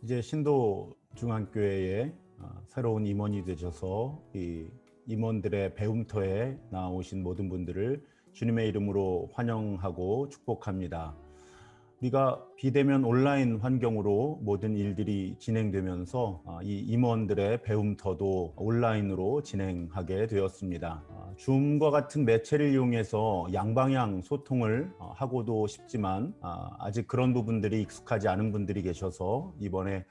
이제 신도 중앙교회에 새로운 임원이 되셔서 이 임원들의 배움터에 나오신 모든 분들을 주님의 이름으로 환영하고 축복합니다. 우리가 비대면 온라인 환경으로 모든 일들이 진행되면서 이 임원들의 배움터도 온라인으로 진행하게 되었습니다. 줌과 같은 매체를 이용해서 양방향 소통을 하고도 싶지만 아직 그런 부분들이 익숙하지 않은 분들이 계셔서 이번에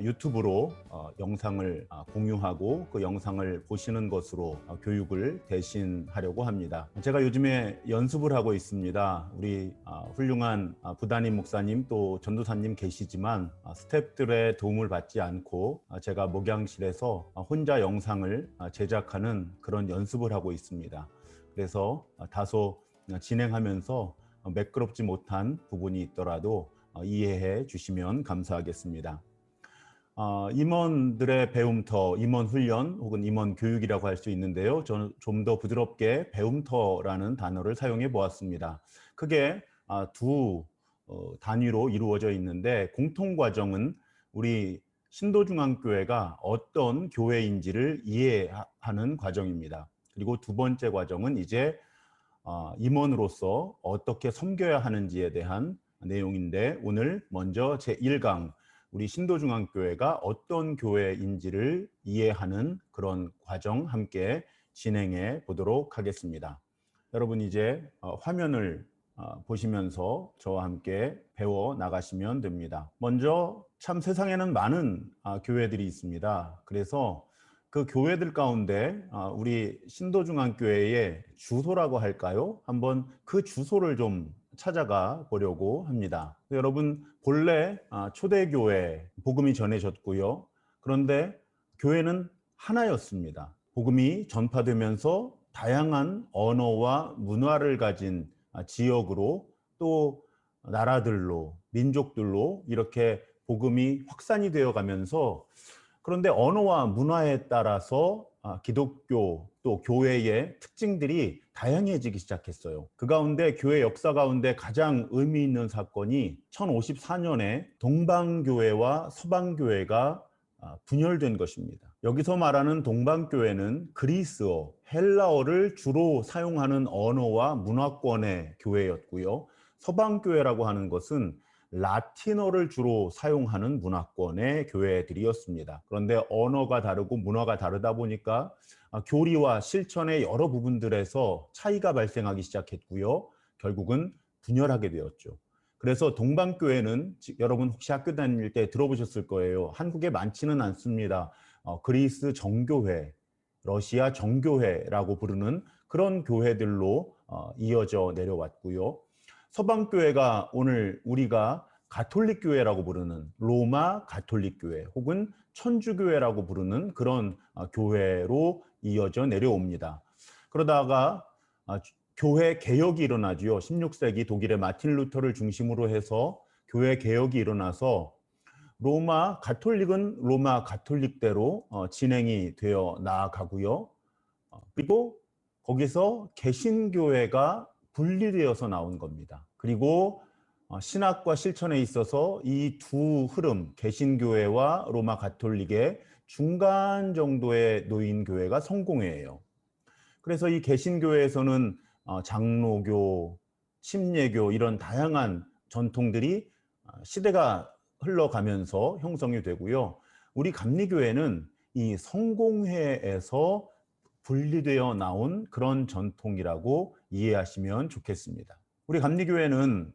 유튜브로 영상을 공유하고 그 영상을 보시는 것으로 교육을 대신하려고 합니다. 제가 요즘에 연습을 하고 있습니다. 우리 훌륭한 부단임 목사님 또 전도사님 계시지만 스태프들의 도움을 받지 않고 제가 목양실에서 혼자 영상을 제작하는 그런 연습을 하고 있습니다. 그래서 다소 진행하면서 매끄럽지 못한 부분이 있더라도 이해해 주시면 감사하겠습니다. 임원들의 배움터, 임원 훈련 혹은 임원 교육이라고 할 수 있는데요. 저는 좀 더 부드럽게 배움터라는 단어를 사용해 보았습니다. 크게 두 단위로 이루어져 있는데 공통 과정은 우리 신도중앙교회가 어떤 교회인지를 이해하는 과정입니다. 그리고 두 번째 과정은 이제 임원으로서 어떻게 섬겨야 하는지에 대한 내용인데 오늘 먼저 제1강 우리 신도중앙교회가 어떤 교회인지를 이해하는 그런 과정 함께 진행해 보도록 하겠습니다. 여러분 이제 화면을 보시면서 저와 함께 배워 나가시면 됩니다. 먼저 참 세상에는 많은 교회들이 있습니다. 그래서 그 교회들 가운데 우리 신도중앙교회의 주소라고 할까요? 한번 그 주소를 좀 찾아가 보려고 합니다. 여러분 본래 초대교회 복음이 전해졌고요. 그런데 교회는 하나였습니다. 복음이 전파되면서 다양한 언어와 문화를 가진 지역으로 또 나라들로 민족들로 이렇게 복음이 확산이 되어 가면서 그런데 언어와 문화에 따라서 기독교 또 교회의 특징들이 다양해지기 시작했어요. 그 가운데 교회 역사 가운데 가장 의미 있는 사건이 1054년에 동방교회와 서방교회가 분열된 것입니다. 여기서 말하는 동방교회는 그리스어, 헬라어를 주로 사용하는 언어와 문화권의 교회였고요. 서방교회라고 하는 것은 라틴어를 주로 사용하는 문화권의 교회들이었습니다. 그런데 언어가 다르고 문화가 다르다 보니까 교리와 실천의 여러 부분들에서 차이가 발생하기 시작했고요. 결국은 분열하게 되었죠. 그래서 동방교회는 여러분 혹시 학교 다닐 때 들어보셨을 거예요. 한국에 많지는 않습니다. 그리스 정교회, 러시아 정교회라고 부르는 그런 교회들로 이어져 내려왔고요. 서방교회가 오늘 우리가 가톨릭 교회라고 부르는 로마 가톨릭 교회 혹은 천주교회라고 부르는 그런 교회로 이어져 내려옵니다. 그러다가 교회 개혁이 일어나지요. 16세기 독일의 마틴 루터를 중심으로 해서 교회 개혁이 일어나서 로마 가톨릭은 로마 가톨릭대로 진행이 되어 나아가고요. 그리고 거기서 개신교회가 분리되어서 나온 겁니다. 그리고 신학과 실천에 있어서 이 두 흐름, 개신교회와 로마 가톨릭의 중간 정도에 놓인 교회가 성공회예요. 그래서 이 개신교회에서는 장로교, 침례교 이런 다양한 전통들이 시대가 흘러가면서 형성이 되고요. 우리 감리교회는 이 성공회에서 분리되어 나온 그런 전통이라고 이해하시면 좋겠습니다. 우리 감리교회는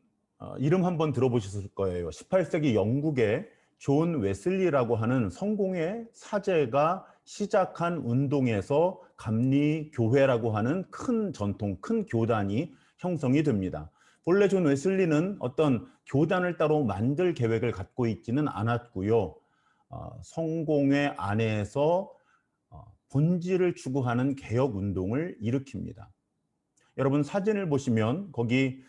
이름 한번 들어보셨을 거예요. 18세기 영국의 존 웨슬리라고 하는 성공회 사제가 시작한 운동에서 감리교회라고 하는 큰 전통, 큰 교단이 형성이 됩니다. 본래 존 웨슬리는 어떤 교단을 따로 만들 계획을 갖고 있지는 않았고요. 성공회 안에서 본질을 추구하는 개혁 운동을 일으킵니다. 여러분 사진을 보시면 거기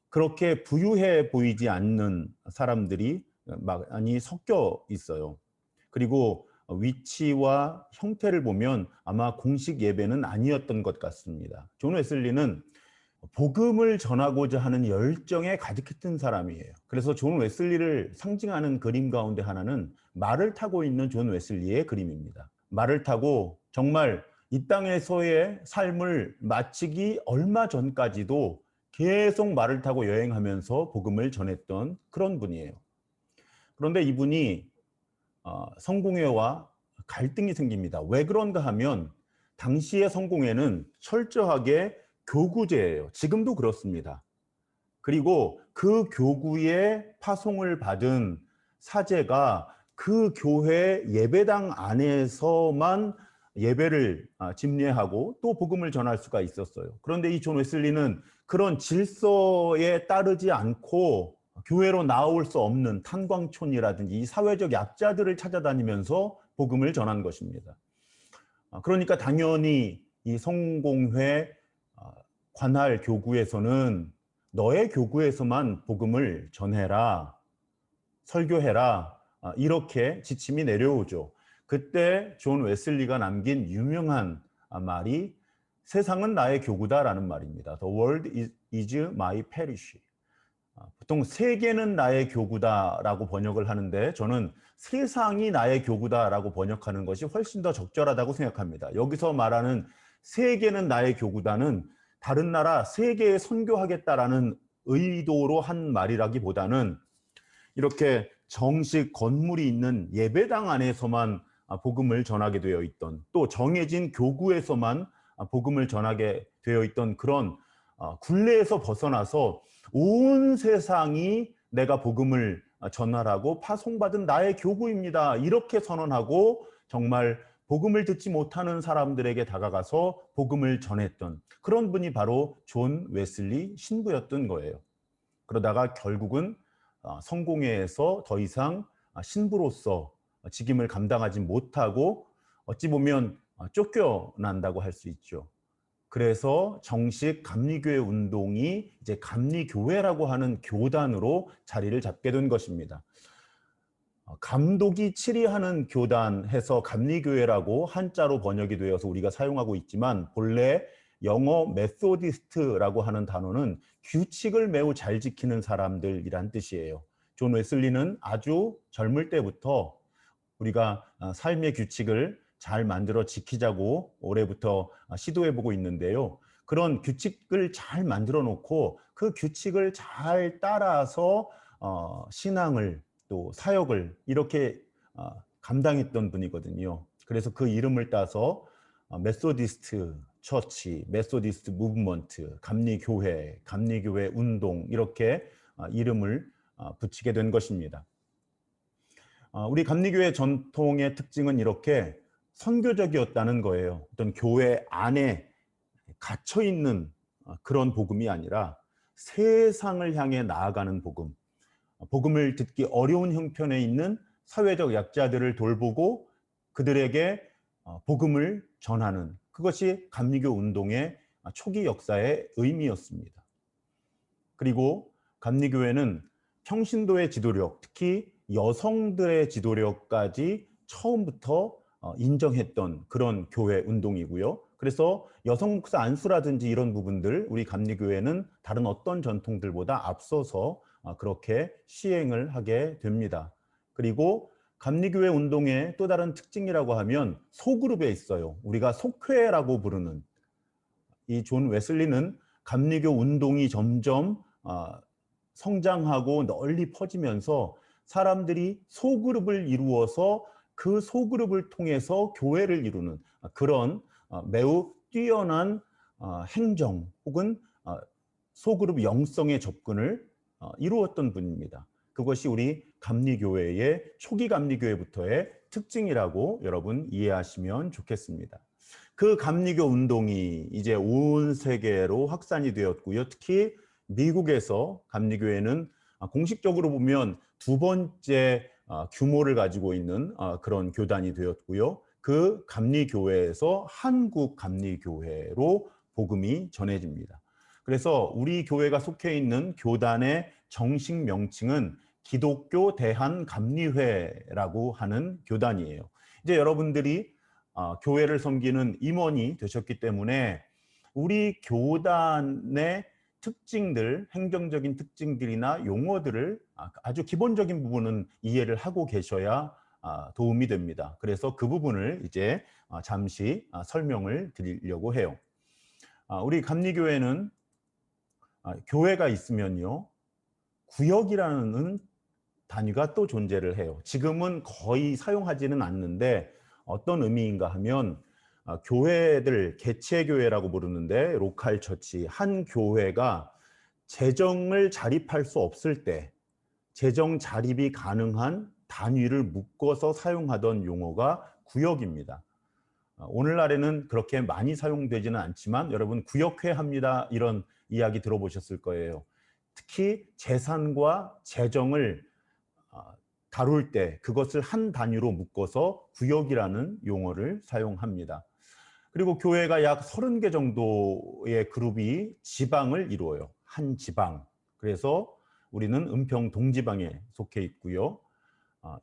그렇게 부유해 보이지 않는 사람들이 많이 섞여 있어요. 그리고 위치와 형태를 보면 아마 공식 예배는 아니었던 것 같습니다. 존 웨슬리는 복음을 전하고자 하는 열정에 가득했던 사람이에요. 그래서 존 웨슬리를 상징하는 그림 가운데 하나는 말을 타고 있는 존 웨슬리의 그림입니다. 말을 타고 정말 이 땅에서의 삶을 마치기 얼마 전까지도 계속 말을 타고 여행하면서 복음을 전했던 그런 분이에요. 그런데 이분이 성공회와 갈등이 생깁니다. 왜 그런가 하면 당시의 성공회는 철저하게 교구제예요. 지금도 그렇습니다. 그리고 그 교구의 파송을 받은 사제가 그 교회 예배당 안에서만 예배를 집례하고 또 복음을 전할 수가 있었어요. 그런데 이 존 웨슬리는 그런 질서에 따르지 않고 교회로 나올 수 없는 탄광촌이라든지 이 사회적 약자들을 찾아다니면서 복음을 전한 것입니다. 그러니까 당연히 이 성공회 관할 교구에서는 너의 교구에서만 복음을 전해라, 설교해라, 이렇게 지침이 내려오죠. 그때 존 웨슬리가 남긴 유명한 말이 세상은 나의 교구다라는 말입니다. The world is my parish. 보통 세계는 나의 교구다라고 번역을 하는데 저는 세상이 나의 교구다라고 번역하는 것이 훨씬 더 적절하다고 생각합니다. 여기서 말하는 세계는 나의 교구다는 다른 나라 세계에 선교하겠다라는 의도로 한 말이라기보다는 이렇게 정식 건물이 있는 예배당 안에서만 복음을 전하게 되어 있던, 또 정해진 교구에서만 복음을 전하게 되어 있던 그런 굴레에서 벗어나서 온 세상이 내가 복음을 전하라고 파송받은 나의 교구입니다. 이렇게 선언하고 정말 복음을 듣지 못하는 사람들에게 다가가서 복음을 전했던 그런 분이 바로 존 웨슬리 신부였던 거예요. 그러다가 결국은 성공회에서 더 이상 신부로서 직임을 감당하지 못하고 어찌 보면 쫓겨난다고 할 수 있죠. 그래서 정식 감리교회 운동이 이제 감리교회라고 하는 교단으로 자리를 잡게 된 것입니다. 감독이 치리하는 교단 해서 감리교회라고 한자로 번역이 되어서 우리가 사용하고 있지만 본래 영어 메소디스트라고 하는 단어는 규칙을 매우 잘 지키는 사람들이란 뜻이에요. 존 웨슬리는 아주 젊을 때부터 우리가 삶의 규칙을 잘 만들어 지키자고 올해부터 시도해보고 있는데요. 그런 규칙을 잘 만들어 놓고 그 규칙을 잘 따라서 신앙을 또 사역을 이렇게 감당했던 분이거든요. 그래서 그 이름을 따서 메소디스트 처치, 메소디스트 무브먼트, 감리교회, 감리교회 운동 이렇게 이름을 붙이게 된 것입니다. 우리 감리교회 전통의 특징은 이렇게 선교적이었다는 거예요. 어떤 교회 안에 갇혀 있는 그런 복음이 아니라 세상을 향해 나아가는 복음. 복음을 듣기 어려운 형편에 있는 사회적 약자들을 돌보고 그들에게 복음을 전하는 그것이 감리교 운동의 초기 역사의 의미였습니다. 그리고 감리교회는 평신도의 지도력, 특히 여성들의 지도력까지 처음부터 인정했던 그런 교회 운동이고요. 그래서 여성 목사 안수라든지 이런 부분들 우리 감리교회는 다른 어떤 전통들보다 앞서서 그렇게 시행을 하게 됩니다. 그리고 감리교회 운동의 또 다른 특징이라고 하면 소그룹에 있어요. 우리가 속회라고 부르는 이 존 웨슬리는 감리교 운동이 점점 성장하고 널리 퍼지면서 사람들이 소그룹을 이루어서 그 소그룹을 통해서 교회를 이루는 그런 매우 뛰어난 행정 혹은 소그룹 영성의 접근을 이루었던 분입니다. 그것이 우리 감리교회의 초기 감리교회부터의 특징이라고 여러분 이해하시면 좋겠습니다. 그 감리교 운동이 이제 온 세계로 확산이 되었고요. 특히 미국에서 감리교회는 공식적으로 보면 두 번째 규모를 가지고 있는 그런 교단이 되었고요. 그 감리교회에서 한국 감리교회로 복음이 전해집니다. 그래서 우리 교회가 속해 있는 교단의 정식 명칭은 기독교 대한감리회라고 하는 교단이에요. 이제 여러분들이 교회를 섬기는 임원이 되셨기 때문에 우리 교단의 특징들, 행정적인 특징들이나 용어들을 아주 기본적인 부분은 이해를 하고 계셔야 도움이 됩니다. 그래서 그 부분을 이제 잠시 설명을 드리려고 해요. 우리 감리교회는 교회가 있으면요, 구역이라는 단위가 또 존재를 해요. 지금은 거의 사용하지는 않는데 어떤 의미인가 하면 교회들, 개체교회라고 부르는데 로컬 처치, 한 교회가 재정을 자립할 수 없을 때 재정 자립이 가능한 단위를 묶어서 사용하던 용어가 구역입니다. 오늘날에는 그렇게 많이 사용되지는 않지만 여러분 구역회 합니다 이런 이야기 들어보셨을 거예요. 특히 재산과 재정을 다룰 때 그것을 한 단위로 묶어서 구역이라는 용어를 사용합니다. 그리고 교회가 약 30개 정도의 그룹이 지방을 이루어요. 한 지방. 그래서 우리는 은평 동지방에 속해 있고요.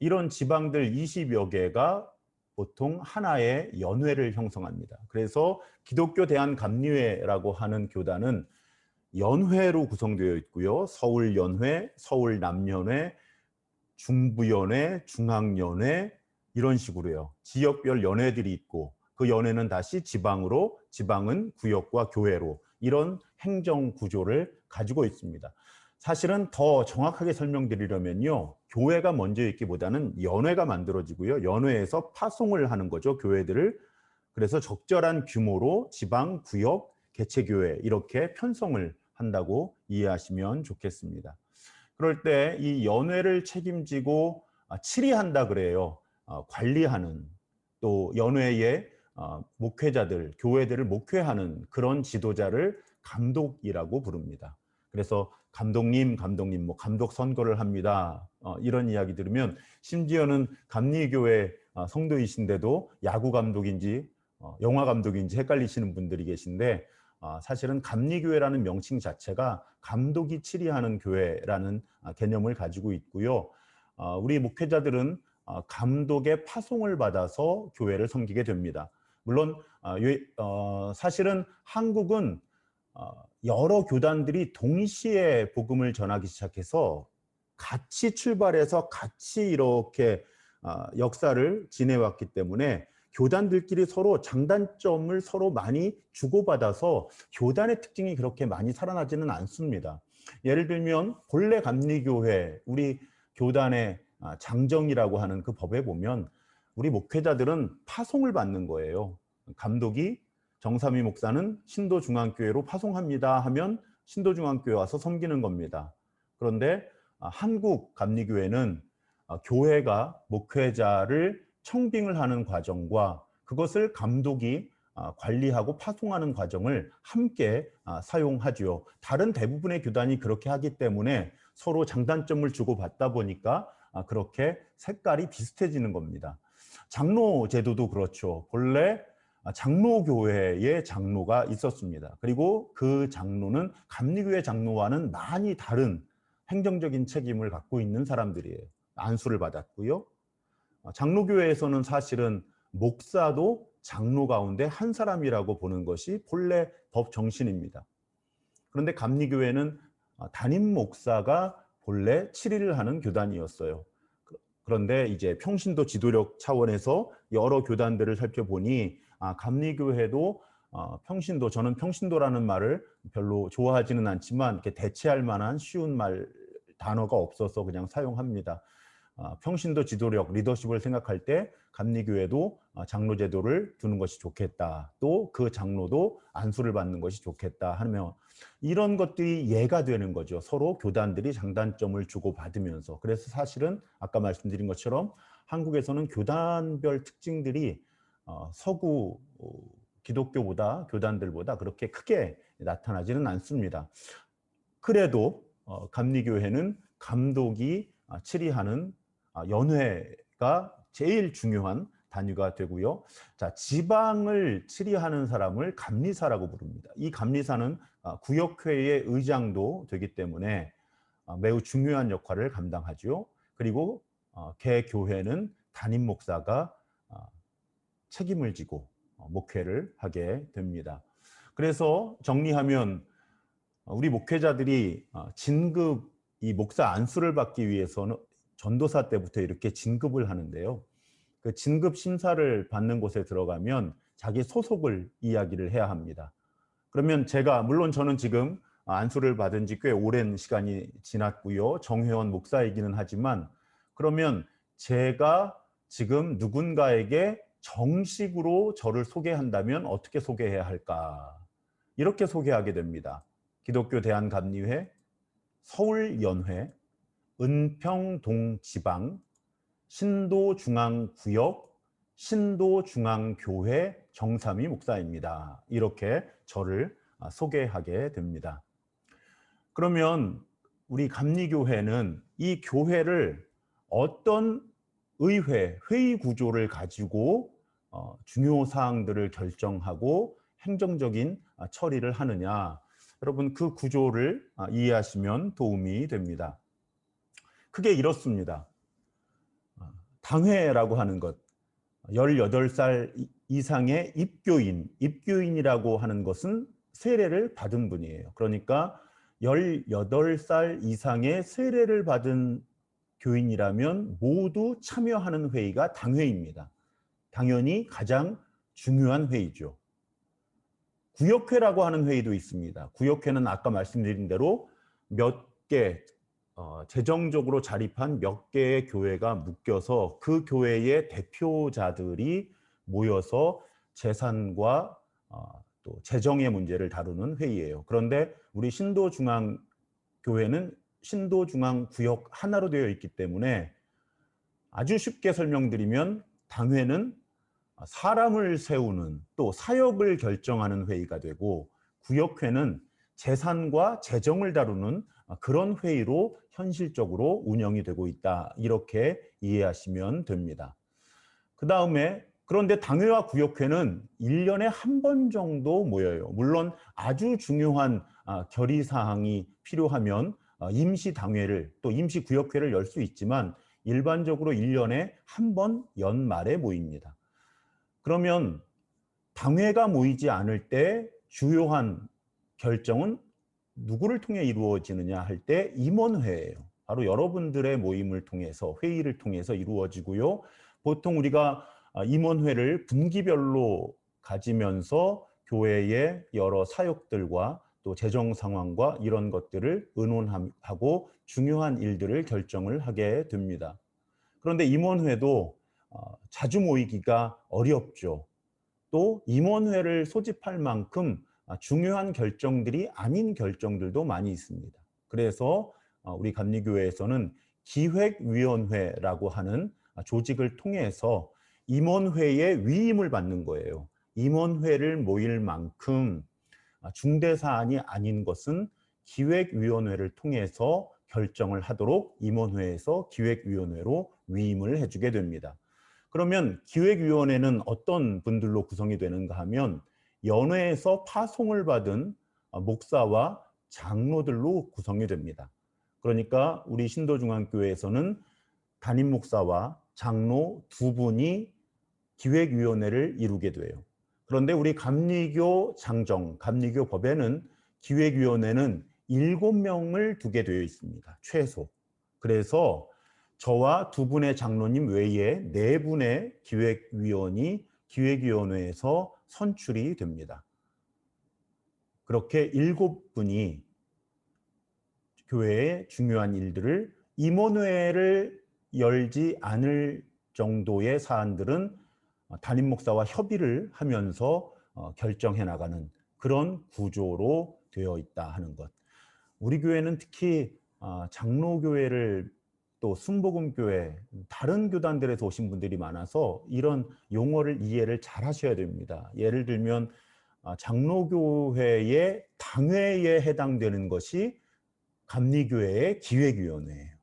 이런 지방들 20여 개가 보통 하나의 연회를 형성합니다. 그래서 기독교 대한감리회라고 하는 교단은 연회로 구성되어 있고요. 서울연회, 서울남연회, 중부연회, 중앙연회 이런 식으로요. 지역별 연회들이 있고 그 연회는 다시 지방으로, 지방은 구역과 교회로 이런 행정 구조를 가지고 있습니다. 사실은 더 정확하게 설명드리려면요. 교회가 먼저 있기보다는 연회가 만들어지고요. 연회에서 파송을 하는 거죠. 교회들을. 그래서 적절한 규모로 지방, 구역, 개체교회 이렇게 편성을 한다고 이해하시면 좋겠습니다. 그럴 때 이 연회를 책임지고 치리한다 그래요. 관리하는 또 연회의 목회자들, 교회들을 목회하는 그런 지도자를 감독이라고 부릅니다. 그래서 감독님, 뭐 감독 선거를 합니다. 이런 이야기 들으면 심지어는 감리교회 성도이신데도 야구 감독인지 영화 감독인지 헷갈리시는 분들이 계신데 사실은 감리교회라는 명칭 자체가 감독이 치리하는 교회라는 개념을 가지고 있고요. 우리 목회자들은 감독의 파송을 받아서 교회를 섬기게 됩니다. 물론 사실은 한국은 여러 교단들이 동시에 복음을 전하기 시작해서 같이 출발해서 같이 이렇게 역사를 지내왔기 때문에 교단들끼리 서로 장단점을 서로 많이 주고받아서 교단의 특징이 그렇게 많이 살아나지는 않습니다. 예를 들면 본래 감리교회 우리 교단의 장정이라고 하는 그 법에 보면 우리 목회자들은 파송을 받는 거예요. 감독이 정삼위 목사는 신도중앙교회로 파송합니다 하면 신도중앙교회 와서 섬기는 겁니다. 그런데 한국 감리교회는 교회가 목회자를 청빙을 하는 과정과 그것을 감독이 관리하고 파송하는 과정을 함께 사용하죠. 다른 대부분의 교단이 그렇게 하기 때문에 서로 장단점을 주고받다 보니까 그렇게 색깔이 비슷해지는 겁니다. 장로 제도도 그렇죠. 본래 장로교회의 장로가 있었습니다. 그리고 그 장로는 감리교회 장로와는 많이 다른 행정적인 책임을 갖고 있는 사람들이에요. 안수를 받았고요. 장로교회에서는 사실은 목사도 장로 가운데 한 사람이라고 보는 것이 본래 법 정신입니다. 그런데 감리교회는 담임 목사가 본래 7일을 하는 교단이었어요. 그런데 이제 평신도 지도력 차원에서 여러 교단들을 살펴보니 감리교회도 평신도, 저는 평신도라는 말을 별로 좋아하지는 않지만 이렇게 대체할 만한 쉬운 단어가 없어서 그냥 사용합니다. 평신도 지도력, 리더십을 생각할 때 감리교회도 장로 제도를 두는 것이 좋겠다. 또 그 장로도 안수를 받는 것이 좋겠다 하며 이런 것들이 이해가 되는 거죠. 서로 교단들이 장단점을 주고받으면서. 그래서 사실은 아까 말씀드린 것처럼 한국에서는 교단별 특징들이 서구 기독교보다 교단들보다 그렇게 크게 나타나지는 않습니다. 그래도 감리교회는 감독이 치리하는 연회가 제일 중요한 단위가 되고요. 자, 지방을 치리하는 사람을 감리사라고 부릅니다. 이 감리사는 구역회의 의장도 되기 때문에 매우 중요한 역할을 감당하죠. 그리고 개교회는 담임 목사가 책임을 지고 목회를 하게 됩니다. 그래서 정리하면 우리 목회자들이 진급, 이 목사 안수를 받기 위해서는 전도사 때부터 이렇게 진급을 하는데요. 그 진급 심사를 받는 곳에 들어가면 자기 소속을 이야기를 해야 합니다. 그러면 물론 저는 지금 안수를 받은 지 꽤 오랜 시간이 지났고요. 정회원 목사이기는 하지만, 그러면 제가 지금 누군가에게 정식으로 저를 소개한다면 어떻게 소개해야 할까? 이렇게 소개하게 됩니다. 기독교 대한감리회, 서울연회, 은평동지방, 신도중앙구역, 신도중앙교회 정삼위 목사입니다. 이렇게 저를 소개하게 됩니다. 그러면 우리 감리교회는 이 교회를 어떤 회의 구조를 가지고 중요 사항들을 결정하고 행정적인 처리를 하느냐, 여러분 그 구조를 이해하시면 도움이 됩니다. 크게 이렇습니다. 당회라고 하는 것, 18살 이상의 입교인이라고 하는 것은 세례를 받은 분이에요. 그러니까 18살 이상의 세례를 받은 교인이라면 모두 참여하는 회의가 당회입니다. 당연히 가장 중요한 회의죠. 구역회라고 하는 회의도 있습니다. 구역회는 아까 말씀드린 대로 몇 개, 재정적으로 자립한 몇 개의 교회가 묶여서 그 교회의 대표자들이 모여서 재산과 또 재정의 문제를 다루는 회의예요. 그런데 우리 신도중앙교회는 신도중앙구역 하나로 되어 있기 때문에 아주 쉽게 설명드리면 당회는 사람을 세우는 또 사역을 결정하는 회의가 되고, 구역회는 재산과 재정을 다루는 그런 회의로 현실적으로 운영이 되고 있다. 이렇게 이해하시면 됩니다. 그런데 당회와 구역회는 1년에 한 번 정도 모여요. 물론 아주 중요한 결의사항이 필요하면 임시당회를 또 임시구역회를 열 수 있지만 일반적으로 1년에 한 번 연말에 모입니다. 그러면 당회가 모이지 않을 때 주요한 결정은 누구를 통해 이루어지느냐 할 때 임원회예요. 바로 여러분들의 모임을 통해서, 회의를 통해서 이루어지고요. 보통 우리가 임원회를 분기별로 가지면서 교회의 여러 사역들과 또 재정 상황과 이런 것들을 의논하고 중요한 일들을 결정을 하게 됩니다. 그런데 임원회도 자주 모이기가 어렵죠. 또 임원회를 소집할 만큼 중요한 결정들이 아닌 결정들도 많이 있습니다. 그래서 우리 감리교회에서는 기획위원회라고 하는 조직을 통해서 임원회의 위임을 받는 거예요. 임원회를 모일 만큼 중대 사안이 아닌 것은 기획위원회를 통해서 결정을 하도록 임원회에서 기획위원회로 위임을 해주게 됩니다. 그러면 기획위원회는 어떤 분들로 구성이 되는가 하면 연회에서 파송을 받은 목사와 장로들로 구성이 됩니다. 그러니까 우리 신도중앙교회에서는 담임 목사와 장로 두 분이 기획위원회를 이루게 돼요. 그런데 우리 감리교 법에는 기획위원회는 7명을 두게 되어 있습니다. 최소. 그래서 저와 두 분의 장로님 외에 4분의 기획위원이 기획위원회에서 선출이 됩니다. 그렇게 7분이 교회의 중요한 일들을, 임원회를 열지 않을 정도의 사안들은 담임 목사와 협의를 하면서 결정해 나가는 그런 구조로 되어 있다 하는 것. 우리 교회는 특히 장로교회를 또 순복음교회, 다른 교단들에서 오신 분들이 많아서 이런 용어를 이해를 잘 하셔야 됩니다. 예를 들면 장로교회의 당회에 해당되는 것이 감리교회의 기획위원회예요.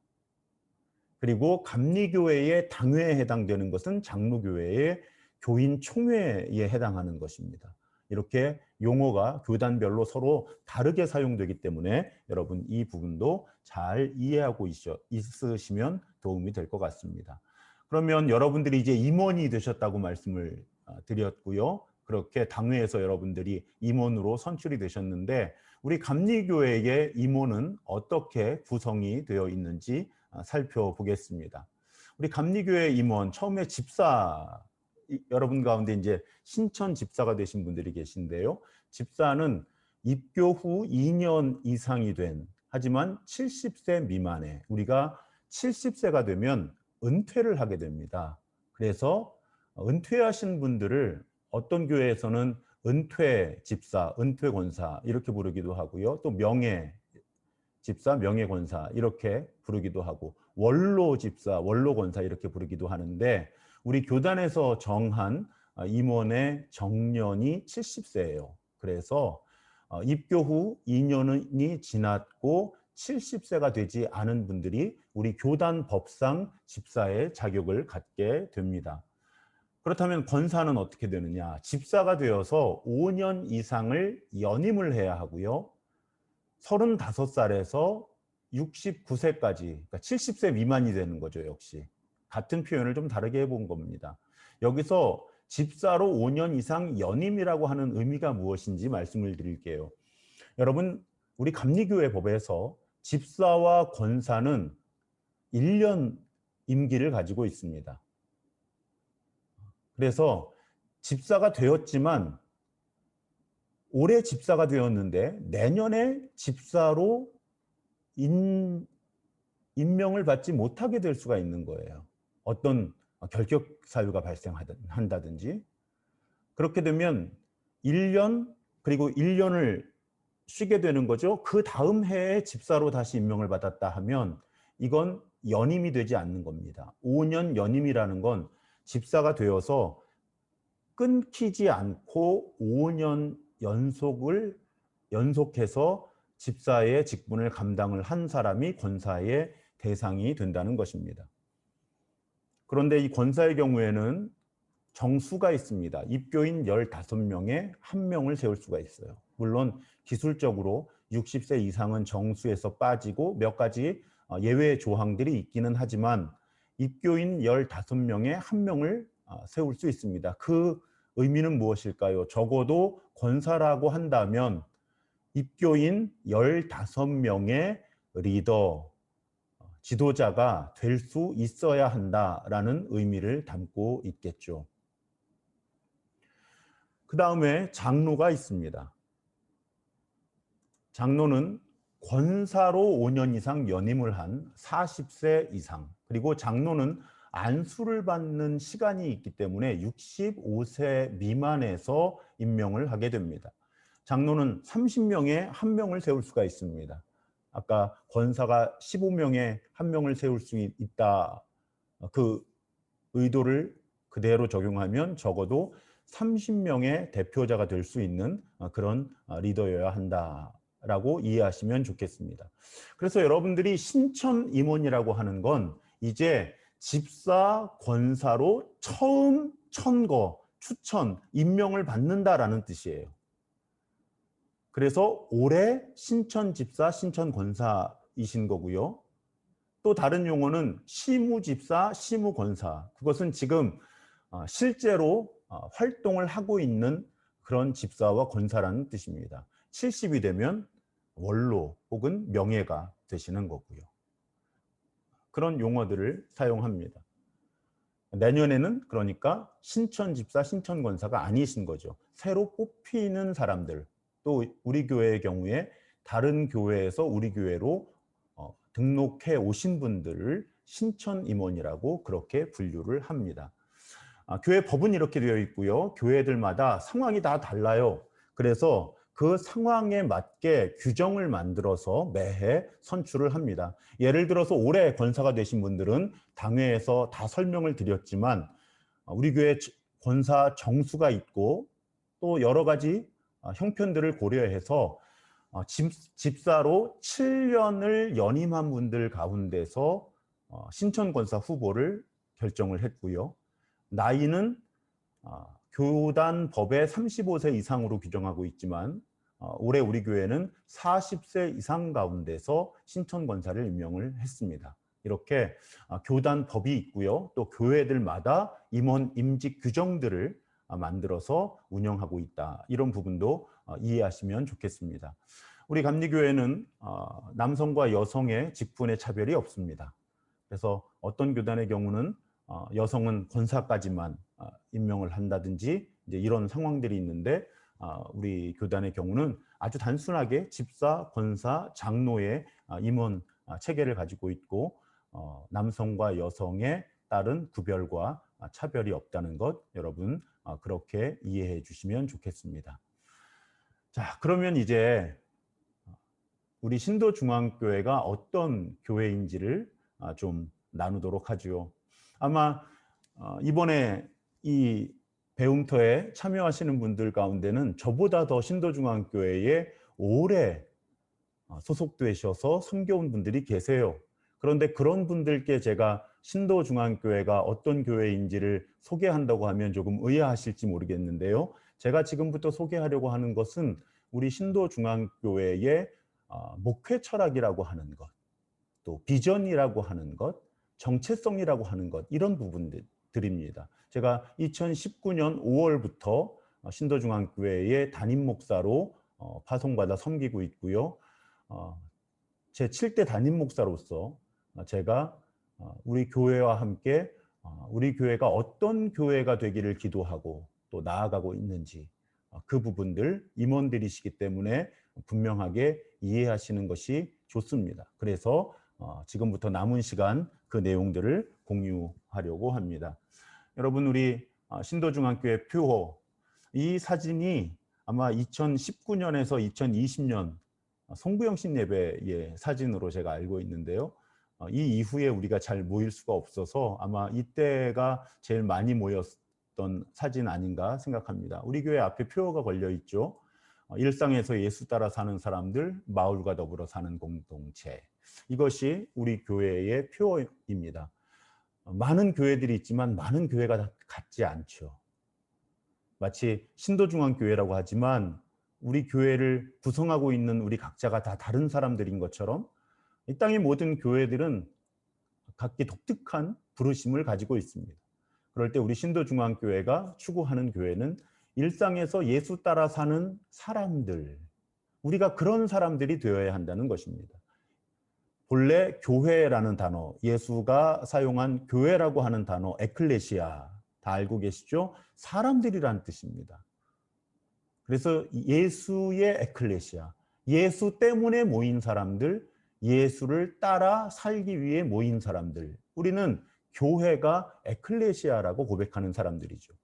그리고 감리교회의 당회에 해당되는 것은 장로교회의 교인총회에 해당하는 것입니다. 이렇게 용어가 교단별로 서로 다르게 사용되기 때문에 여러분 이 부분도 잘 이해하고 있으시면 도움이 될 것 같습니다. 그러면 여러분들이 이제 임원이 되셨다고 말씀을 드렸고요. 그렇게 당회에서 여러분들이 임원으로 선출이 되셨는데 우리 감리교회의 임원은 어떻게 구성이 되어 있는지 살펴보겠습니다. 우리 감리교회 임원 처음에 집사 여러분 가운데 이제 신천 집사가 되신 분들이 계신데요. 집사는 입교 후 2년 이상이 된 하지만 70세 미만에 우리가 70세가 되면 은퇴를 하게 됩니다. 그래서 은퇴하신 분들을 어떤 교회에서는 은퇴 집사, 은퇴 권사 이렇게 부르기도 하고요. 또 명예 집사, 명예 권사 이렇게 부르기도 하고 원로 집사, 원로 권사 이렇게 부르기도 하는데 우리 교단에서 정한 임원의 정년이 70세예요. 그래서 입교 후 2년이 지났고 70세가 되지 않은 분들이 우리 교단 법상 집사의 자격을 갖게 됩니다. 그렇다면 권사는 어떻게 되느냐? 집사가 되어서 5년 이상을 연임을 해야 하고요. 35살에서 69세까지, 그러니까 70세 미만이 되는 거죠, 역시. 같은 표현을 좀 다르게 해본 겁니다. 여기서 집사로 5년 이상 연임이라고 하는 의미가 무엇인지 말씀을 드릴게요. 여러분, 우리 감리교회 법에서 집사와 권사는 1년 임기를 가지고 있습니다. 그래서 집사가 되었지만 올해 집사가 되었는데 내년에 집사로 임명을 받지 못하게 될 수가 있는 거예요. 어떤 결격 사유가 발생한다든지. 그렇게 되면 1년 그리고 1년을 쉬게 되는 거죠. 그 다음 해에 집사로 다시 임명을 받았다 하면 이건 연임이 되지 않는 겁니다. 5년 연임이라는 건 집사가 되어서 끊기지 않고 5년 연속해서 집사의 직분을 감당을 한 사람이 권사의 대상이 된다는 것입니다. 그런데 이 권사의 경우에는 정수가 있습니다. 입교인 15명에 1명을 세울 수가 있어요. 물론 기술적으로 60세 이상은 정수에서 빠지고 몇 가지 예외 조항들이 있기는 하지만 입교인 15명에 1명을 세울 수 있습니다. 그 의미는 무엇일까요? 적어도 권사라고 한다면 입교인 15명의 리더, 지도자가 될 수 있어야 한다라는 의미를 담고 있겠죠. 그 다음에 장로가 있습니다. 장로는 권사로 5년 이상 연임을 한 40세 이상, 그리고 장로는 안수를 받는 시간이 있기 때문에 65세 미만에서 임명을 하게 됩니다. 장로는 30명에 1명을 세울 수가 있습니다. 아까 권사가 15명에 1명을 세울 수 있다. 그 의도를 그대로 적용하면 적어도 30명의 대표자가 될 수 있는 그런 리더여야 한다라고 이해하시면 좋겠습니다. 그래서 여러분들이 신천 임원이라고 하는 건 이제 집사 권사로 처음 천거, 추천, 임명을 받는다라는 뜻이에요. 그래서 올해 신천 집사, 신천 권사이신 거고요. 또 다른 용어는 시무 집사, 시무 권사. 그것은 지금 실제로 활동을 하고 있는 그런 집사와 권사라는 뜻입니다. 70이 되면 원로 혹은 명예가 되시는 거고요. 그런 용어들을 사용합니다. 내년에는 그러니까 신천 집사, 신천 권사가 아니신 거죠. 새로 뽑히는 사람들, 또 우리 교회의 경우에 다른 교회에서 우리 교회로 등록해 오신 분들을 신천 임원이라고 그렇게 분류를 합니다. 교회 법은 이렇게 되어 있고요. 교회들마다 상황이 다 달라요. 그래서 그 상황에 맞게 규정을 만들어서 매해 선출을 합니다. 예를 들어서 올해 권사가 되신 분들은 당회에서 다 설명을 드렸지만 우리 교회 권사 정수가 있고 또 여러 가지 형편들을 고려해서 집사로 7년을 연임한 분들 가운데서 신천 권사 후보를 결정을 했고요. 나이는 교단 법에 35세 이상으로 규정하고 있지만 올해 우리 교회는 40세 이상 가운데서 신천 권사를 임명을 했습니다. 이렇게 교단 법이 있고요. 또 교회들마다 임원 임직 규정들을 만들어서 운영하고 있다. 이런 부분도 이해하시면 좋겠습니다. 우리 감리교회는 남성과 여성의 직분의 차별이 없습니다. 그래서 어떤 교단의 경우는 여성은 권사까지만 임명을 한다든지 이제 이런 상황들이 있는데, 우리 교단의 경우는 아주 단순하게 집사, 권사, 장로의 임원 체계를 가지고 있고, 남성과 여성에 따른 구별과 차별이 없다는 것, 여러분 그렇게 이해해 주시면 좋겠습니다. 자, 그러면 이제 우리 신도중앙교회가 어떤 교회인지를 좀 나누도록 하죠. 아마 이번에 이 배움터에 참여하시는 분들 가운데는 저보다 더 신도중앙교회에 오래 소속되셔서 섬겨온 분들이 계세요. 그런데 그런 분들께 제가 신도중앙교회가 어떤 교회인지를 소개한다고 하면 조금 의아하실지 모르겠는데요. 제가 지금부터 소개하려고 하는 것은 우리 신도중앙교회의 목회 철학이라고 하는 것, 또 비전이라고 하는 것, 정체성이라고 하는 것, 이런 부분들입니다. 제가 2019년 5월부터 신도중앙교회의 담임 목사로 파송받아 섬기고 있고요. 제 7대 담임 목사로서 제가 우리 교회와 함께 우리 교회가 어떤 교회가 되기를 기도하고 또 나아가고 있는지, 그 부분들 임원들이시기 때문에 분명하게 이해하시는 것이 좋습니다. 그래서 지금부터 남은 시간 그 내용들을 공유하려고 합니다. 여러분, 우리 신도중앙교회 표호, 이 사진이 아마 2019년에서 2020년 송구영신 예배의 사진으로 제가 알고 있는데요. 이 이후에 우리가 잘 모일 수가 없어서 아마 이때가 제일 많이 모였던 사진 아닌가 생각합니다. 우리 교회 앞에 표어가 걸려 있죠. 일상에서 예수 따라 사는 사람들, 마을과 더불어 사는 공동체. 이것이 우리 교회의 표어입니다. 많은 교회들이 있지만 많은 교회가 같지 않죠. 마치 신도중앙교회라고 하지만 우리 교회를 구성하고 있는 우리 각자가 다 다른 사람들인 것처럼 이 땅의 모든 교회들은 각기 독특한 부르심을 가지고 있습니다. 그럴 때 우리 신도중앙교회가 추구하는 교회는 일상에서 예수 따라 사는 사람들, 우리가 그런 사람들이 되어야 한다는 것입니다. 본래 교회라는 단어, 예수가 사용한 교회라고 하는 단어, 에클레시아, 다 알고 계시죠? 사람들이란 뜻입니다. 그래서 예수의 에클레시아, 예수 때문에 모인 사람들, 예수를 따라 살기 위해 모인 사람들, 우리는 교회가 에클레시아라고 고백하는 사람들이죠.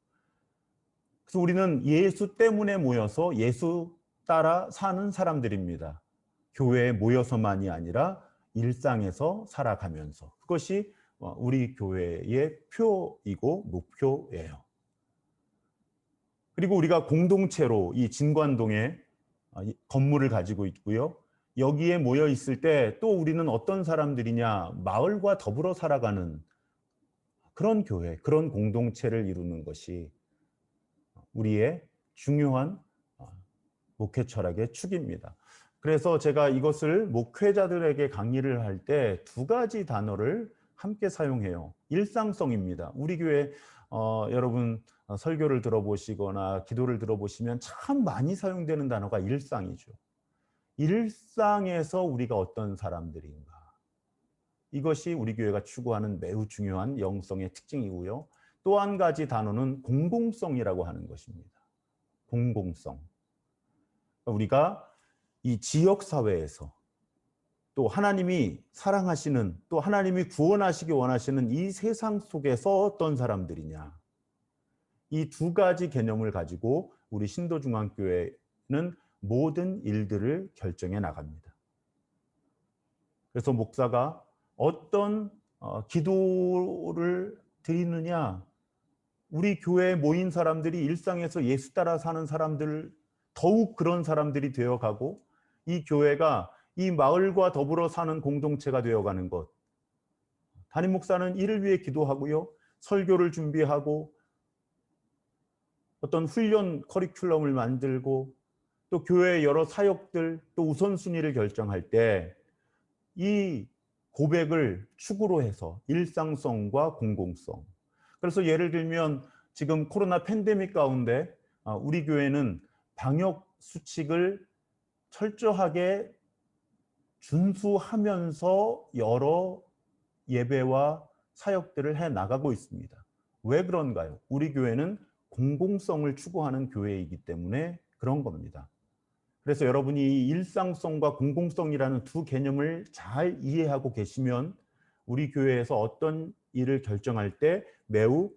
그래서 우리는 예수 때문에 모여서 예수 따라 사는 사람들입니다. 교회에 모여서만이 아니라 일상에서 살아가면서, 그것이 우리 교회의 표이고 목표예요. 그리고 우리가 공동체로 이 진관동에 건물을 가지고 있고요. 여기에 모여 있을 때 또 우리는 어떤 사람들이냐, 마을과 더불어 살아가는 그런 교회, 그런 공동체를 이루는 것이 우리의 중요한 목회 철학의 축입니다. 그래서 제가 이것을 목회자들에게 강의를 할 때 두 가지 단어를 함께 사용해요. 일상성입니다. 우리 교회 여러분 설교를 들어보시거나 기도를 들어보시면 참 많이 사용되는 단어가 일상이죠. 일상에서 우리가 어떤 사람들인가, 이것이 우리 교회가 추구하는 매우 중요한 영성의 특징이고요. 또 한 가지 단어는 공공성이라고 하는 것입니다. 공공성. 우리가 이 지역사회에서 또 하나님이 사랑하시는, 또 하나님이 구원하시기 원하시는 이 세상 속에서 어떤 사람들이냐, 이 두 가지 개념을 가지고 우리 신도중앙교회는 모든 일들을 결정해 나갑니다. 그래서 목사가 어떤 기도를 드리느냐, 우리 교회에 모인 사람들이 일상에서 예수 따라 사는 사람들, 더욱 그런 사람들이 되어가고 이 교회가 이 마을과 더불어 사는 공동체가 되어가는 것. 담임 목사는 이를 위해 기도하고요, 설교를 준비하고 어떤 훈련 커리큘럼을 만들고 또 교회의 여러 사역들, 또 우선순위를 결정할 때 이 고백을 축으로 해서 일상성과 공공성. 그래서 예를 들면 지금 코로나 팬데믹 가운데 우리 교회는 방역 수칙을 철저하게 준수하면서 여러 예배와 사역들을 해 나가고 있습니다. 왜 그런가요? 우리 교회는 공공성을 추구하는 교회이기 때문에 그런 겁니다. 그래서 여러분이 일상성과 공공성이라는 두 개념을 잘 이해하고 계시면 우리 교회에서 어떤 일을 결정할 때 매우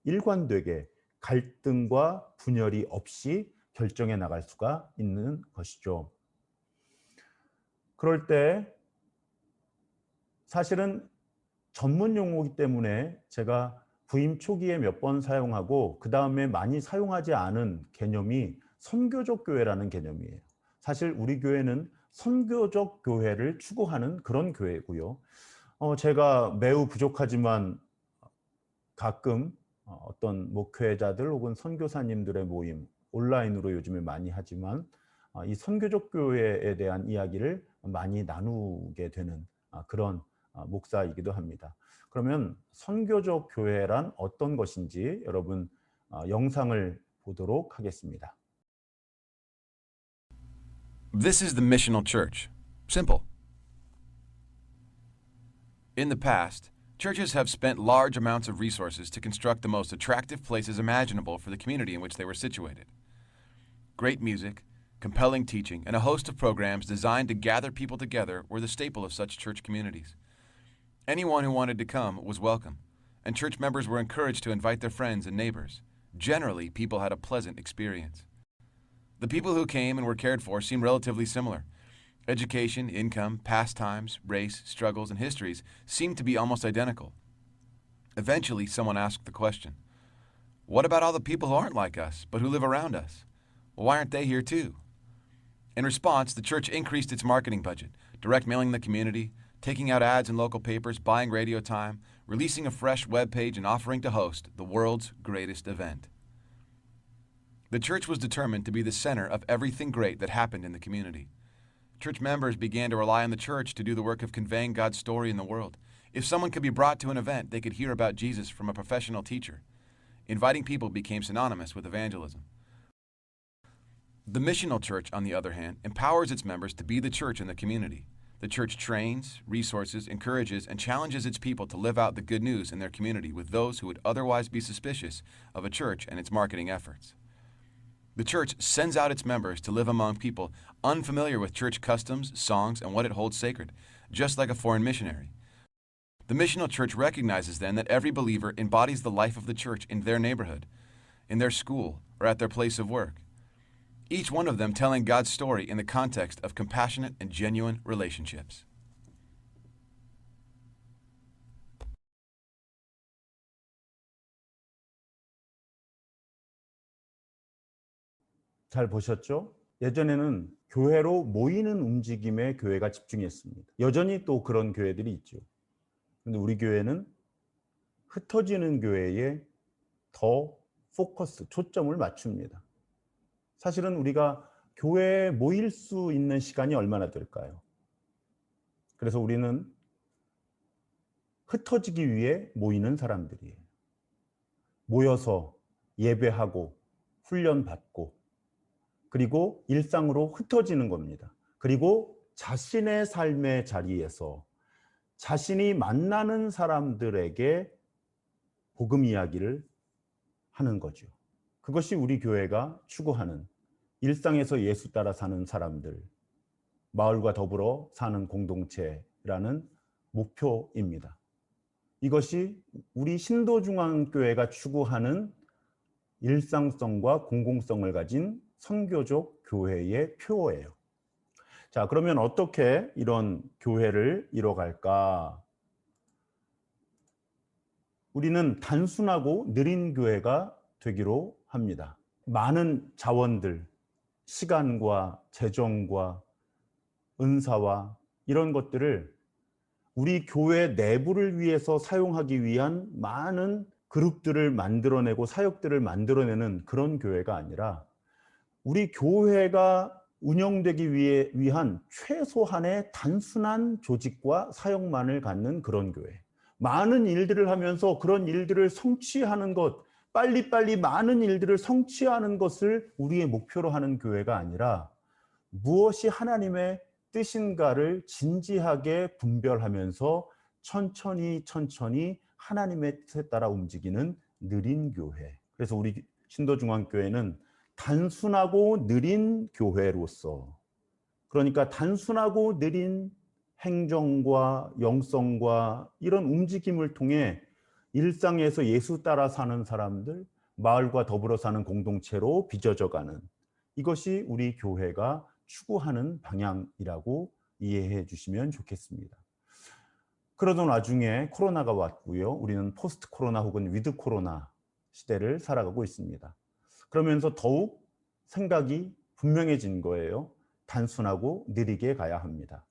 일관되게 갈등과 분열이 없이 결정해 나갈 수가 있는 것이죠. 그럴 때 사실은 전문 용어이기 때문에 제가 부임 초기에 몇 번 사용하고 그 다음에 많이 사용하지 않은 개념이 선교적 교회라는 개념이에요. 사실 우리 교회는 선교적 교회를 추구하는 그런 교회고요. 제가 매우 부족하지만 가끔 어떤 목회자들 혹은 선교사님들의 모임, 온라인으로 요즘에 많이 하지만 이 선교적 교회에 대한 이야기를 많이 나누게 되는 그런 목사이기도 합니다. 그러면 선교적 교회란 어떤 것인지 여러분 영상을 보도록 하겠습니다. This is the missional church. Simple. In the past, churches have spent large amounts of resources to construct the most attractive places imaginable for the community in which they were situated. Great music, compelling teaching, and a host of programs designed to gather people together were the staple of such church communities. Anyone who wanted to come was welcome, and church members were encouraged to invite their friends and neighbors. Generally, people had a pleasant experience. The people who came and were cared for seemed relatively similar. Education, income, pastimes, race, struggles, and histories seemed to be almost identical. Eventually, someone asked the question, what about all the people who aren't like us, but who live around us? Why aren't they here too? In response, the church increased its marketing budget, direct mailing the community, taking out ads in local papers, buying radio time, releasing a fresh web page, and offering to host the world's greatest event. The church was determined to be the center of everything great that happened in the community. Church members began to rely on the church to do the work of conveying God's story in the world. If someone could be brought to an event, they could hear about Jesus from a professional teacher. Inviting people became synonymous with evangelism. The missional church, on the other hand, empowers its members to be the church in the community. The church trains, resources, encourages, and challenges its people to live out the good news in their community with those who would otherwise be suspicious of a church and its marketing efforts. The church sends out its members to live among people unfamiliar with church customs, songs, and what it holds sacred, just like a foreign missionary. The missional church recognizes then that every believer embodies the life of the church in their neighborhood, in their school, or at their place of work. Each one of them telling God's story in the context of compassionate and genuine relationships. 잘 보셨죠? 예전에는 교회로 모이는 움직임에 교회가 집중했습니다. 여전히 또 그런 교회들이 있죠. 근데 우리 교회는 흩어지는 교회에 더 초점을 맞춥니다. 사실은 우리가 교회에 모일 수 있는 시간이 얼마나 될까요? 그래서 우리는 흩어지기 위해 모이는 사람들이에요. 모여서 예배하고 훈련받고 그리고 일상으로 흩어지는 겁니다. 그리고 자신의 삶의 자리에서 자신이 만나는 사람들에게 복음 이야기를 하는 거죠. 그것이 우리 교회가 추구하는 일상에서 예수 따라 사는 사람들, 마을과 더불어 사는 공동체라는 목표입니다. 이것이 우리 신도중앙교회가 추구하는 일상성과 공공성을 가진 선교적 교회의 표어예요. 자, 그러면 어떻게 이런 교회를 이뤄갈까? 우리는 단순하고 느린 교회가 되기로 합니다. 많은 자원들, 시간과 재정과 은사와 이런 것들을 우리 교회 내부를 위해서 사용하기 위한 많은 그룹들을 만들어내고 사역들을 만들어내는 그런 교회가 아니라 우리 교회가 운영되기 위한 최소한의 단순한 조직과 사역만을 갖는 그런 교회. 많은 일들을 하면서 그런 일들을 성취하는 것, 빨리빨리 많은 일들을 성취하는 것을 우리의 목표로 하는 교회가 아니라 무엇이 하나님의 뜻인가를 진지하게 분별하면서 천천히 하나님의 뜻에 따라 움직이는 느린 교회. 그래서 우리 신도중앙교회는 단순하고 느린 교회로서, 그러니까 단순하고 느린 행정과 영성과 이런 움직임을 통해 일상에서 예수 따라 사는 사람들, 마을과 더불어 사는 공동체로 빚어져가는, 이것이 우리 교회가 추구하는 방향이라고 이해해 주시면 좋겠습니다. 그러던 와중에 코로나가 왔고요. 우리는 포스트 코로나 혹은 위드 코로나 시대를 살아가고 있습니다. 그러면서 더욱 생각이 분명해진 거예요. 단순하고 느리게 가야 합니다.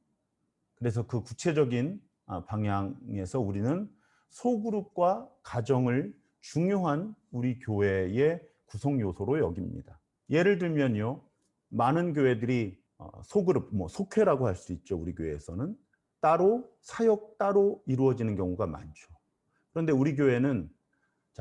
그래서 그 구체적인 방향에서 우리는 소그룹과 가정을 중요한 우리 교회의 구성 요소로 여깁니다. 예를 들면요, 많은 교회들이 소그룹, 속회라고 할 수 있죠. 우리 교회에서는 따로 사역 따로 이루어지는 경우가 많죠. 그런데 우리 교회는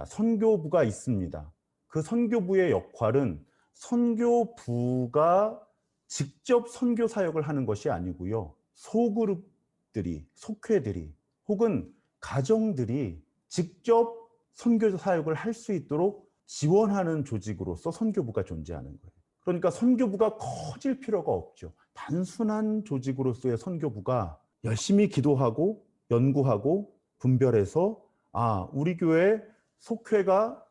선교부가 있습니다. 그 선교부의 역할은 선교부가 직접 선교 사역을 하는 것이 아니고요, 소그룹들이, 속회들이 혹은 가정들이 직접 선교 사역을 할 수 있도록 지원하는 조직으로서 선교부가 존재하는 거예요. 그러니까 선교부가 커질 필요가 없죠. 단순한 조직으로서의 선교부가 열심히 기도하고 연구하고 분별해서 우리 교회 속회가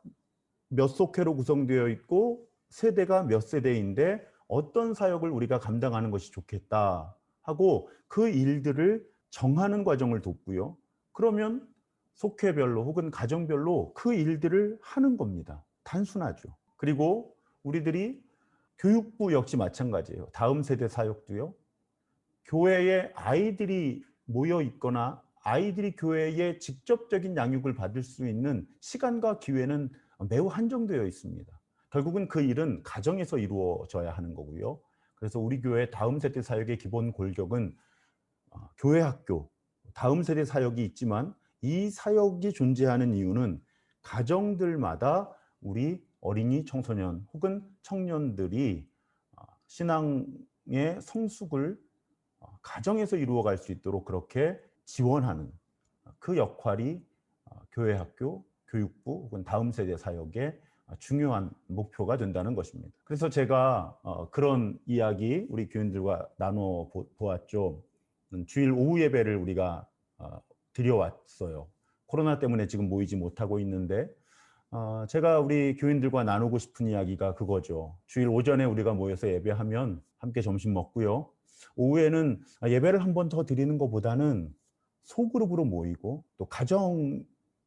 몇 속회로 구성되어 있고 세대가 몇 세대인데 어떤 사역을 우리가 감당하는 것이 좋겠다 하고 그 일들을 정하는 과정을 돕고요. 그러면 속회별로 혹은 가정별로 그 일들을 하는 겁니다. 단순하죠. 그리고 우리들이 교육부 역시 마찬가지예요. 다음 세대 사역도요. 교회에 아이들이 모여 있거나 아이들이 교회에 직접적인 양육을 받을 수 있는 시간과 기회는 매우 한정되어 있습니다. 결국은 그 일은 가정에서 이루어져야 하는 거고요. 그래서 우리 교회 다음 세대 사역의 기본 골격은 교회 학교, 다음 세대 사역이 있지만 이 사역이 존재하는 이유는 가정들마다 우리 어린이 청소년 혹은 청년들이 신앙의 성숙을 가정에서 이루어갈 수 있도록 그렇게 지원하는 그 역할이 교회 학교, 교육부 혹은 다음 세대 사역의 중요한 목표가 된다는 것입니다. 그래서 제가 그런 이야기 우리 교인들과 나눠 보았죠. 주일 오후 예배를 우리가 드려왔어요. 코로나 때문에 지금 모이지 못하고 있는데 제가 우리 교인들과 나누고 싶은 이야기가 그거죠. 주일 오전에 우리가 모여서 예배하면 함께 점심 먹고요. 오후에는 예배를 한 번 더 드리는 것보다는 소그룹으로 모이고 또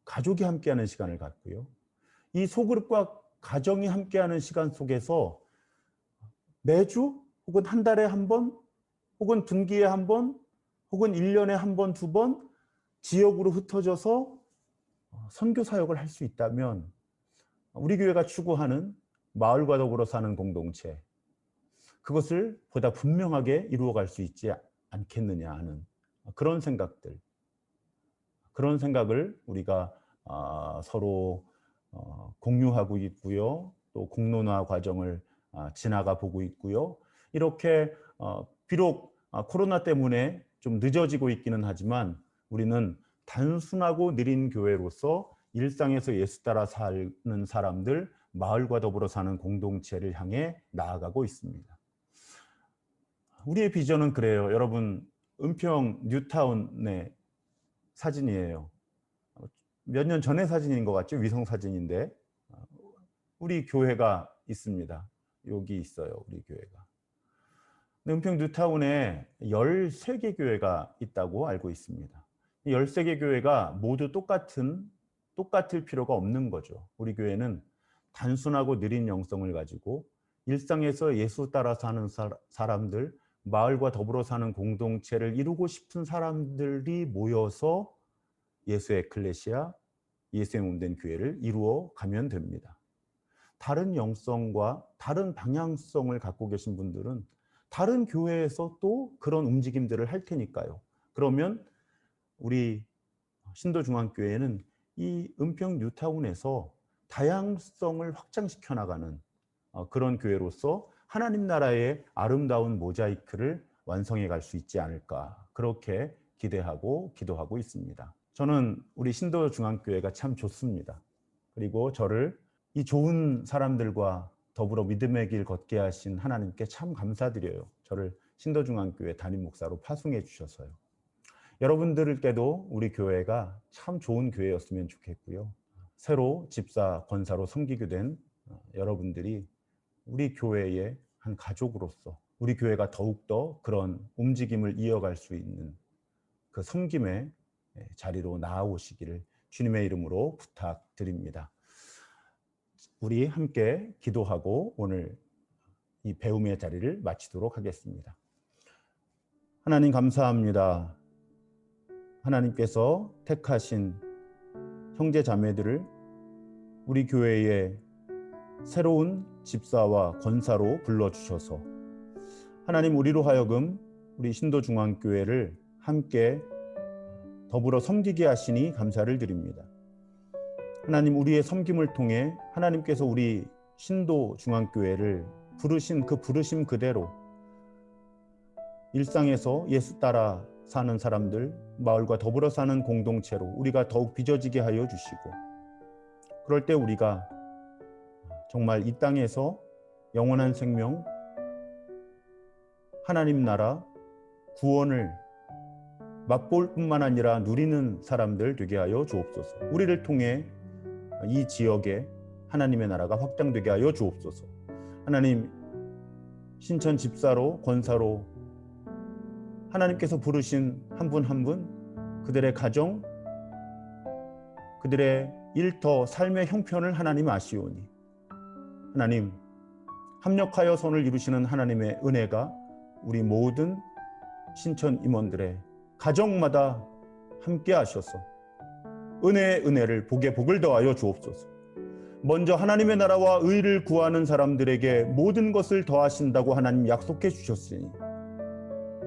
가족이 함께하는 시간을 갖고요. 이 소그룹과 가정이 함께하는 시간 속에서 매주 혹은 한 달에 한 번 혹은 분기에 한 번 혹은 1년에 한 번, 두 번 지역으로 흩어져서 선교 사역을 할 수 있다면 우리 교회가 추구하는 마을과 더불어 사는 공동체, 그것을 보다 분명하게 이루어갈 수 있지 않겠느냐 하는 그런 생각을 우리가 서로 공유하고 있고요. 또 공론화 과정을 지나가 보고 있고요. 이렇게 비록 코로나 때문에 좀 늦어지고 있기는 하지만 우리는 단순하고 느린 교회로서 일상에서 예수 따라 사는 사람들, 마을과 더불어 사는 공동체를 향해 나아가고 있습니다. 우리의 비전은 그래요. 여러분, 은평 뉴타운의 사진이에요. 몇 년 전의 사진인 것 같죠? 위성 사진인데 우리 교회가 있습니다. 여기 있어요. 우리 교회가. 은평 뉴타운에 13개 교회가 있다고 알고 있습니다. 13개 교회가 모두 똑같을 필요가 없는 거죠. 우리 교회는 단순하고 느린 영성을 가지고 일상에서 예수 따라 사는 사람들, 마을과 더불어 사는 공동체를 이루고 싶은 사람들이 모여서 예수의 에클레시아, 예수의 몸된 교회를 이루어 가면 됩니다. 다른 영성과 다른 방향성을 갖고 계신 분들은 다른 교회에서 또 그런 움직임들을 할 테니까요. 그러면 우리 신도중앙교회는 이 은평 뉴타운에서 다양성을 확장시켜 나가는 그런 교회로서 하나님 나라의 아름다운 모자이크를 완성해 갈 수 있지 않을까, 그렇게 기대하고 기도하고 있습니다. 저는 우리 신도중앙교회가 참 좋습니다. 그리고 저를 이 좋은 사람들과 더불어 믿음의 길 걷게 하신 하나님께 참 감사드려요. 저를 신도중앙교회 담임 목사로 파송해 주셔서요. 여러분들께도 우리 교회가 참 좋은 교회였으면 좋겠고요. 새로 집사, 권사로 섬기게 된 여러분들이 우리 교회의 한 가족으로서 우리 교회가 더욱더 그런 움직임을 이어갈 수 있는 그 섬김의 자리로 나아오시기를 주님의 이름으로 부탁드립니다. 우리 함께 기도하고 오늘 이 배움의 자리를 마치도록 하겠습니다. 하나님 감사합니다. 하나님께서 택하신 형제 자매들을 우리 교회의 새로운 집사와 권사로 불러주셔서 하나님 우리로 하여금 우리 신도중앙교회를 함께 더불어 섬기게 하시니 감사를 드립니다. 하나님 우리의 섬김을 통해 하나님께서 우리 신도중앙교회를 부르신 그 부르심 그대로 일상에서 예수 따라 사는 사람들, 마을과 더불어 사는 공동체로 우리가 더욱 빚어지게 하여 주시고, 그럴 때 우리가 정말 이 땅에서 영원한 생명, 하나님 나라, 구원을 맛볼 뿐만 아니라 누리는 사람들 되게 하여 주옵소서. 우리를 통해 이 지역에 하나님의 나라가 확장되게 하여 주옵소서. 하나님, 신천 집사로, 권사로 하나님께서 부르신 한 분 한 분, 그들의 가정, 그들의 일터, 삶의 형편을 하나님 아시오니 하나님, 합력하여 선을 이루시는 하나님의 은혜가 우리 모든 신천 임원들의 가정마다 함께 하셔서 은혜의 은혜를, 복의 복을 더하여 주옵소서. 먼저 하나님의 나라와 의를 구하는 사람들에게 모든 것을 더하신다고 하나님 약속해 주셨으니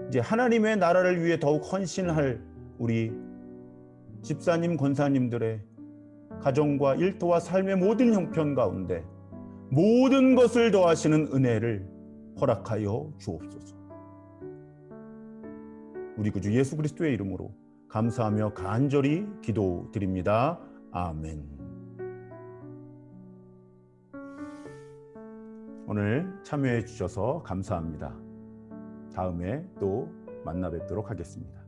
이제 하나님의 나라를 위해 더욱 헌신할 우리 집사님, 권사님들의 가정과 일터와 삶의 모든 형편 가운데 모든 것을 더하시는 은혜를 허락하여 주옵소서. 우리 구주 예수 그리스도의 이름으로 감사하며 간절히 기도드립니다. 아멘. 오늘 참여해 주셔서 감사합니다. 다음에 또 만나 뵙도록 하겠습니다.